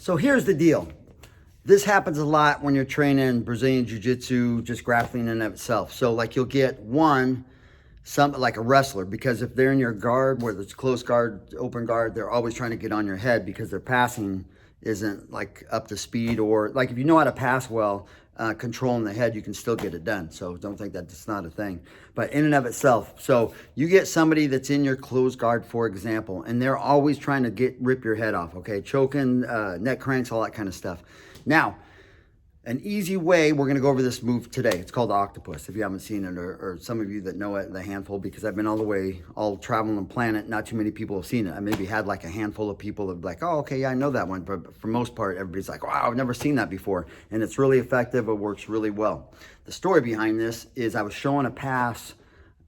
So here's the deal. This happens a lot when you're training Brazilian Jiu-jitsu, just grappling in and of itself. So like you'll get something like a wrestler, because if they're in your guard, whether it's close guard, open guard, they're always trying to get on your head because their passing isn't like up to speed, or like if you know how to pass well, controlling the head, you can still get it done. So don't think that it's not a thing, but in and of itself. So you get somebody that's in your close guard, for example, and they're always trying to rip your head off, okay? Choking, neck cranks, all that kind of stuff. Now, an easy way, we're going to go over this move today. It's called the octopus, if you haven't seen it, or some of you that know it, the handful, because I've been all traveling the planet, not too many people have seen it. I maybe had like a handful of people that are like, oh, okay, yeah, I know that one. But for most part, everybody's like, wow, I've never seen that before. And it's really effective. It works really well. The story behind this is I was showing a pass,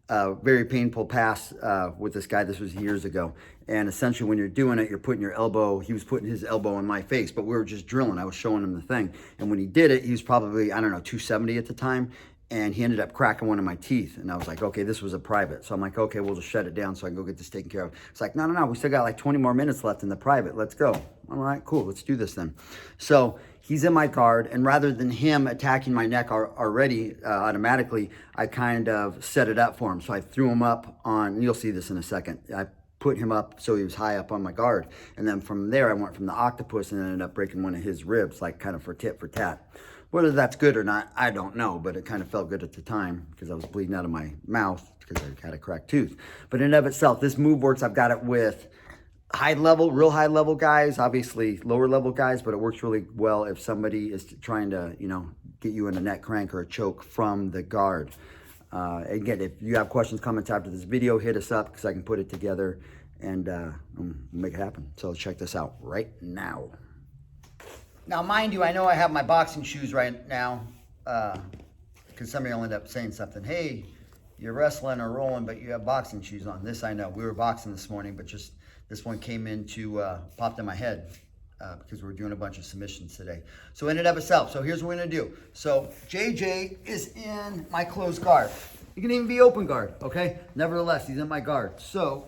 very painful pass with this guy. This was years ago. And essentially when you're doing it, you're putting your elbow, he was putting his elbow in my face, but we were just drilling. I was showing him the thing. And when he did it, he was probably, I don't know, 270 at the time. And he ended up cracking one of my teeth. And I was like, okay, this was a private. So I'm like, okay, we'll just shut it down so I can go get this taken care of. It's like, no, we still got like 20 more minutes left in the private. Let's go. All right, cool, let's do this then. So he's in my guard, and rather than him attacking my neck already automatically, I kind of set it up for him. So I threw him up on, you'll see this in a second. I put him up so he was high up on my guard. And then from there, I went from the octopus and ended up breaking one of his ribs, like kind of for tit for tat. Whether that's good or not, I don't know, but it kind of felt good at the time because I was bleeding out of my mouth because I had a cracked tooth. But in and of itself, this move works. I've got it with real high level guys, obviously lower level guys, but it works really well if somebody is trying to, get you in a neck crank or a choke from the guard. Again, if you have questions, comments after this video, hit us up because I can put it together and make it happen. So let's check this out right now. Now, mind you, I know I have my boxing shoes right now because somebody will end up saying something. Hey, you're wrestling or rolling, but you have boxing shoes on. This I know. We were boxing this morning, but just this one came in popped in my head because we were doing a bunch of submissions today. So in and of itself, so here's what we're going to do. So JJ is in my closed guard. You can even be open guard, okay? Nevertheless, he's in my guard. So,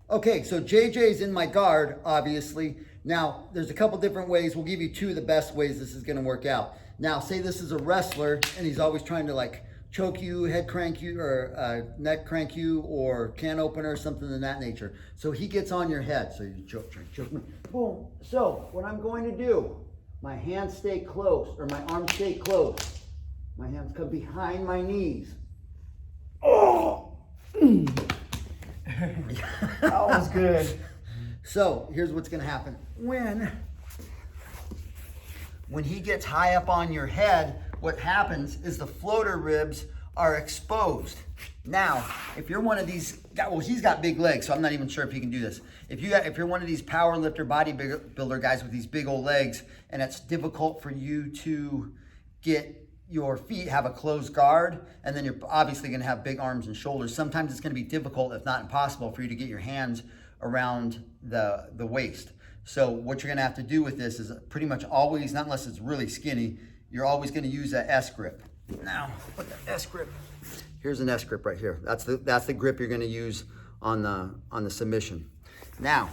okay, so JJ's in my guard, obviously. Now, there's a couple different ways. We'll give you two of the best ways this is going to work out. Now, say this is a wrestler, and he's always trying to like choke you, head crank you, or neck crank you, or can opener, something of that nature. So he gets on your head. So you choke me. Boom. So what I'm going to do, my hands stay close, or my arms stay close. My hands come behind my knees. Oh! That was good. So here's what's going to happen. When he gets high up on your head, what happens is the floater ribs are exposed. Now, if you're one of these, well, he's got big legs, so I'm not even sure if he can do this. If you're one of these power lifter, bodybuilder guys with these big old legs, and it's difficult for you to get your feet, have a closed guard, and then you're obviously going to have big arms and shoulders. Sometimes it's going to be difficult, if not impossible, for you to get your hands around the waist. So what you're going to have to do with this is pretty much always, not unless it's really skinny, you're always going to use an S grip. Now, put the S grip. Here's an S grip right here. That's the grip you're going to use on the submission. Now,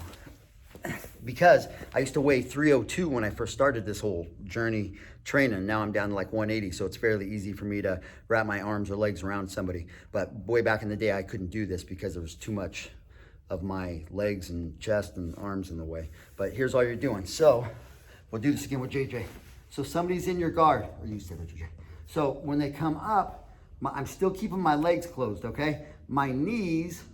because I used to weigh 302 when I first started this whole journey training. Now I'm down to like 180, so it's fairly easy for me to wrap my arms or legs around somebody. But way back in the day, I couldn't do this because there was too much of my legs and chest and arms in the way. But here's all you're doing. So we'll do this again with JJ. So somebody's in your guard, or you said it, JJ. So when they come up, I'm still keeping my legs closed, okay? My knees,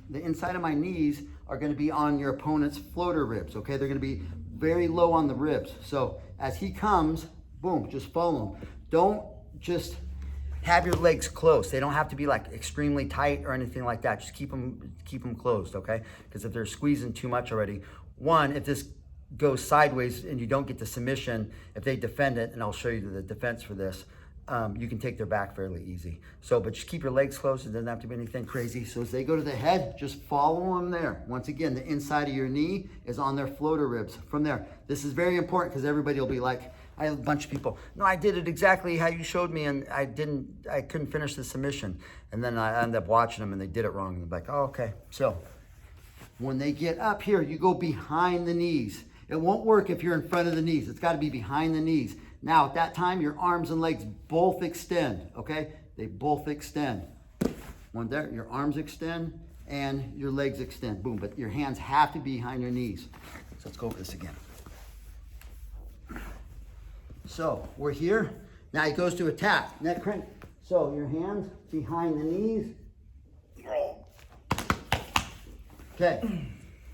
the inside of my knees are gonna be on your opponent's floater ribs, okay? They're gonna be very low on the ribs. So as he comes, boom, just follow him. Don't just have your legs closed. They don't have to be like extremely tight or anything like that. Just keep them closed, okay? Because if they're squeezing too much already, one, if this goes sideways and you don't get the submission, if they defend it, and I'll show you the defense for this, you can take their back fairly easy. So, but just keep your legs closed. It doesn't have to be anything crazy. So as they go to the head, just follow them there. Once again, the inside of your knee is on their floater ribs. From there, this is very important because everybody will be like, I have a bunch of people, no, I did it exactly how you showed me and I couldn't finish the submission. And then I ended up watching them and they did it wrong. And they're like, oh, okay. So When they get up here, you go behind the knees. It won't work if you're in front of the knees. It's got to be behind the knees. Now, at that time, your arms and legs both extend, okay? They both extend. One there, your arms extend and your legs extend. Boom, but your hands have to be behind your knees. So let's go over this again. So we're here. Now he goes to attack, neck crank. So your hands behind the knees. Okay,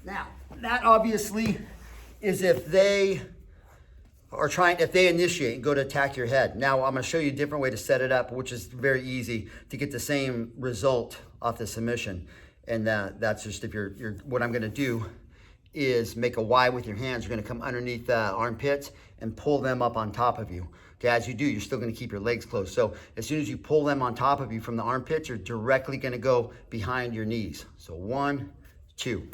now that obviously is if they initiate and go to attack your head. Now I'm gonna show you a different way to set it up, which is very easy to get the same result off the submission. And that's just if what I'm gonna do is make a Y with your hands. You're gonna come underneath the armpits and pull them up on top of you. Okay, as you do, you're still gonna keep your legs closed. So as soon as you pull them on top of you from the armpits, you're directly gonna go behind your knees. So 1, 2.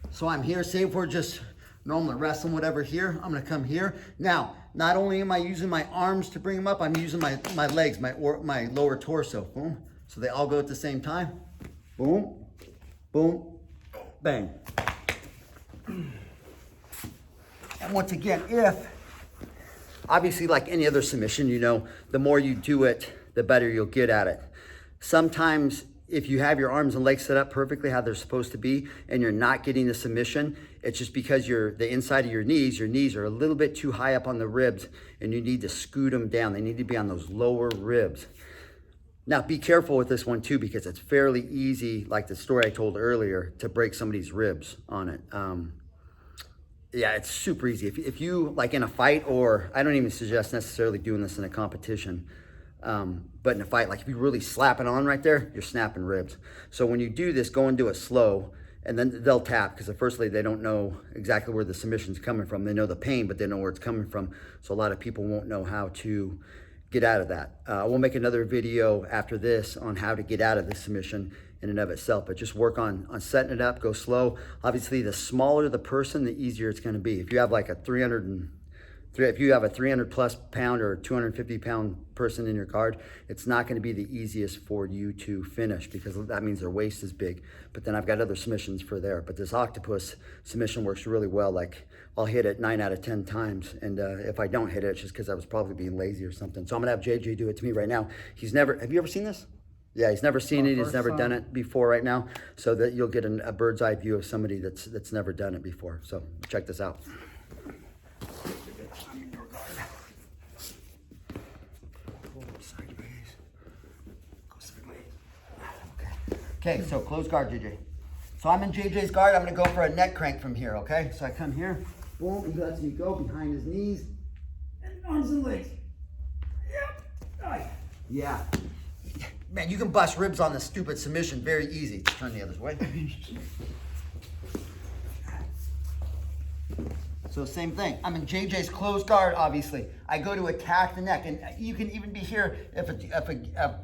So I'm here, say if we're just normally wrestling whatever here, I'm gonna come here. Now, not only am I using my arms to bring them up, I'm using my legs, my lower torso, boom. So they all go at the same time, boom, boom, bang. And once again, obviously like any other submission, you know, the more you do it, the better you'll get at it. Sometimes if you have your arms and legs set up perfectly how they're supposed to be and you're not getting the submission, it's just because the inside of your knees are a little bit too high up on the ribs and you need to scoot them down. They need to be on those lower ribs. Now be careful with this one too, because it's fairly easy, like the story I told earlier, to break somebody's ribs on it. Yeah, it's super easy. If you, like in a fight, or I don't even suggest necessarily doing this in a competition, but in a fight, like if you really slap it on right there, you're snapping ribs. So when you do this, go and do it slow, and then they'll tap, because firstly, they don't know exactly where the submission's coming from. They know the pain, but they know where it's coming from. So a lot of people won't know how to get out of that. We'll make another video after this on how to get out of the submission in and of itself, but just work on setting it up, go slow. Obviously, the smaller the person, the easier it's gonna be. If you have like a 300 plus pound or 250 pound person in your guard, it's not gonna be the easiest for you to finish, because that means their waist is big. But then I've got other submissions for there. But this octopus submission works really well. Like I'll hit it 9 out of 10 times. And if I don't hit it, it's just because I was probably being lazy or something. So I'm gonna have JJ do it to me right now. Have you ever seen this? Yeah, he's never seen it. He's never done it before right now. So that you'll get a bird's eye view of somebody that's never done it before. So check this out. Okay, so close guard, JJ. So I'm in JJ's guard. I'm gonna go for a neck crank from here, okay? So I come here, boom, he lets me go behind his knees, and arms and legs. Yep. Yeah. Man, you can bust ribs on this stupid submission very easy. Turn the other way. So same thing. I'm in JJ's closed guard, obviously. I go to attack the neck, and you can even be here if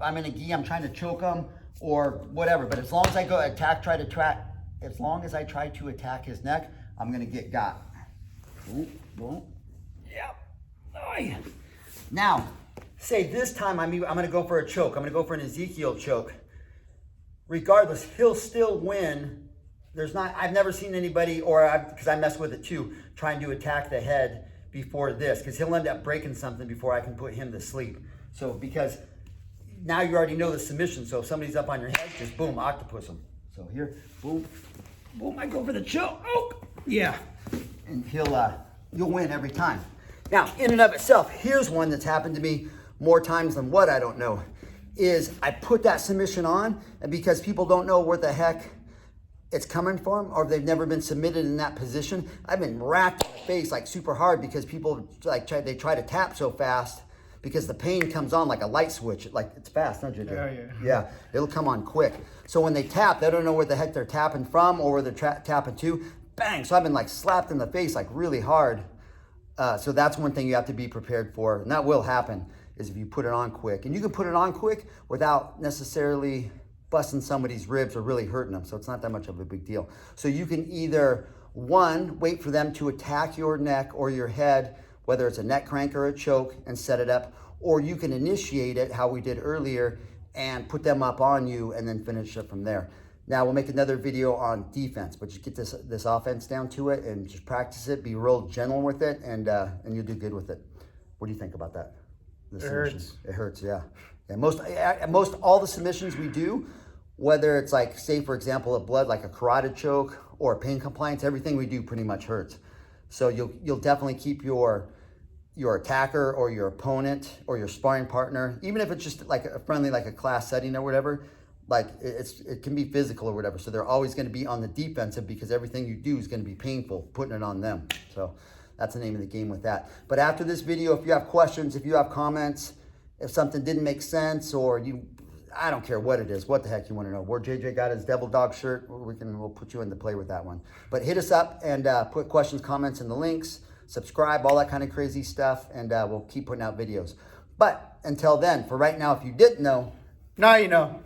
I'm in a gi, I'm trying to choke him or whatever. But as long as I go attack, as long as I try to attack his neck, I'm gonna get got. Boom, boom. Yep. Now, say this time I'm gonna go for a choke. I'm gonna go for an Ezekiel choke. Regardless, he'll still win. I've never seen anybody, because I mess with it too, trying to attack the head before this, because he'll end up breaking something before I can put him to sleep. So because now you already know the submission, so if somebody's up on your head, just boom, octopus them. So here, boom, boom, I go for the choke. Oh, yeah. And you'll win every time. Now, in and of itself, here's one that's happened to me more times than what, I don't know, is I put that submission on, and because people don't know where the heck it's coming from, or they've never been submitted in that position, I've been racked in the face like super hard, because people they try to tap so fast, because the pain comes on like a light switch. Like it's fast, don't you? Yeah, it'll come on quick. So when they tap, they don't know where the heck they're tapping from or where they're tapping to. Bang! So I've been like slapped in the face like really hard. So that's one thing you have to be prepared for, and that will happen, is if you put it on quick. And you can put it on quick without necessarily busting somebody's ribs or really hurting them, so it's not that much of a big deal. So you can either, one, wait for them to attack your neck or your head, whether it's a neck crank or a choke, and set it up, or you can initiate it how we did earlier and put them up on you and then finish it from there. Now we'll make another video on defense, but just get this offense down to it and just practice it. Be real gentle with it, and you'll do good with it. What do you think about that? The submissions. It hurts, yeah. And most all the submissions we do, whether it's like, say for example, a blood like a carotid choke or pain compliance, everything we do pretty much hurts. So you'll definitely keep your attacker or your opponent or your sparring partner, even if it's just like a friendly, like a class setting or whatever, like it can be physical or whatever. So they're always going to be on the defensive because everything you do is going to be painful, putting it on them. So that's the name of the game with that. But after this video, if you have questions, if you have comments, if something didn't make sense, or I don't care what it is, what the heck you want to know, where JJ got his devil dog shirt, we'll put you into play with that one. But hit us up and put questions, comments in the links, subscribe, all that kind of crazy stuff, and we'll keep putting out videos. But until then, for right now, if you didn't know, Now you know.